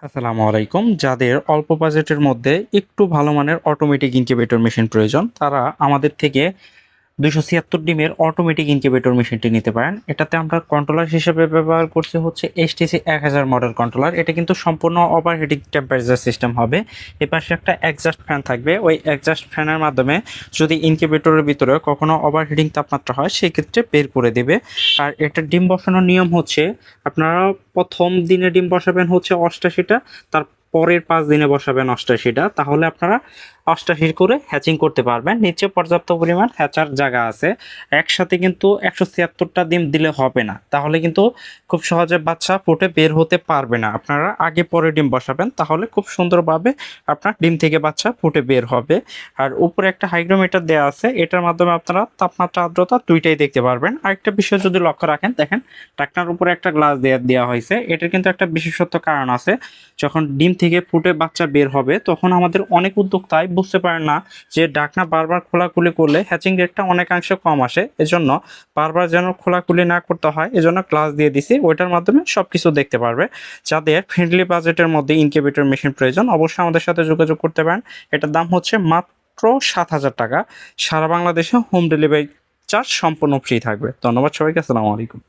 আসসালামু আলাইকুম। যাদের অল্প বাজেটের মধ্যে একটু ভালো মানের অটোমেটিক ইনকিউবেটর মেশিন প্রয়োজন, তারা আমাদের থেকে 276 ডিমের অটোমেটিক ইনকিউবেটর মেশিনটি নিতে পারেন। এটাতে আমরা কন্ট্রোলার হিসেবে ব্যবহার করছি হচ্ছে HTC 1000 মডেল কন্ট্রোলার। এটা কিন্তু সম্পূর্ণ ওভারহিটিং টেম্পারেচার সিস্টেম হবে। এপাশে একটা এক্সস্ট ফ্যান থাকবে। ওই এক্সস্ট ফ্যানের মাধ্যমে যদি ইনকিউবেটরের ভিতরে কখনো ওভারহিটিং তাপমাত্রা হয় সেক্ষেত্রে বের করে দেবে। আর এটা ডিম বসানোর নিয়ম হচ্ছে, আপনারা প্রথম দিনে ডিম বসাবেন হচ্ছে 88টা, তার পরের 5 দিনে বসাবেন 88টা। তাহলে আপনারা 88 করে হ্যাচিং করতে পারবেন। নিচে পর্যাপ্ত পরিমাণ হ্যাচার জায়গা আছে। একসাথে কিন্তু 176টা ডিম দিলে হবে না, তাহলে কিন্তু খুব সহজে বাচ্চা ফুটে বের হতে পারবে না। আপনারা আগে পরে ডিম বসাবেন, তাহলে খুব সুন্দরভাবে আপনার ডিম থেকে বাচ্চা ফুটে বের হবে। আর উপরে একটা হাইগ্রোমিটার দেওয়া আছে, এটার মাধ্যমে আপনারা তাপমাত্রা আর্দ্রতা দুইটাই দেখতে পারবেন। আরেকটা বিষয় যদি লক্ষ্য রাখেন, দেখেন ঢাকনার উপরে একটা গ্লাস দেওয়া হয়েছে। এটার কিন্তু একটা বিশেষত্ব কারণ আছে। যখন ডিম থেকে ফুটে বাচ্চা বের হবে, তখন আমাদের অনেক উদ্যোক্তাই বুঝতে পারেন না যে ঢাকনা বারবার খোলাখুলি করলে হ্যাচিং রেটটা অনেকাংশে কম আসে। এজন্য বারবার যেন খোলাখুলি না করতে হয়, এজন্য গ্লাস দিয়ে দিছি। ওইটার মাধ্যমে সবকিছু দেখতে পারবে। যাদের ফ্রেন্ডলি বাজেটের মধ্যে ইনকিউবেটর মেশিন প্রয়োজন, অবশ্যই আমাদের সাথে যোগাযোগ করতে পারেন। এটার দাম হচ্ছে মাত্র 7,000 টাকা। সারা বাংলাদেশে হোম ডেলিভারি চার্জ সম্পূর্ণ ফ্রি থাকবে। ধন্যবাদ সবাইকে। আসসালামু আলাইকুম।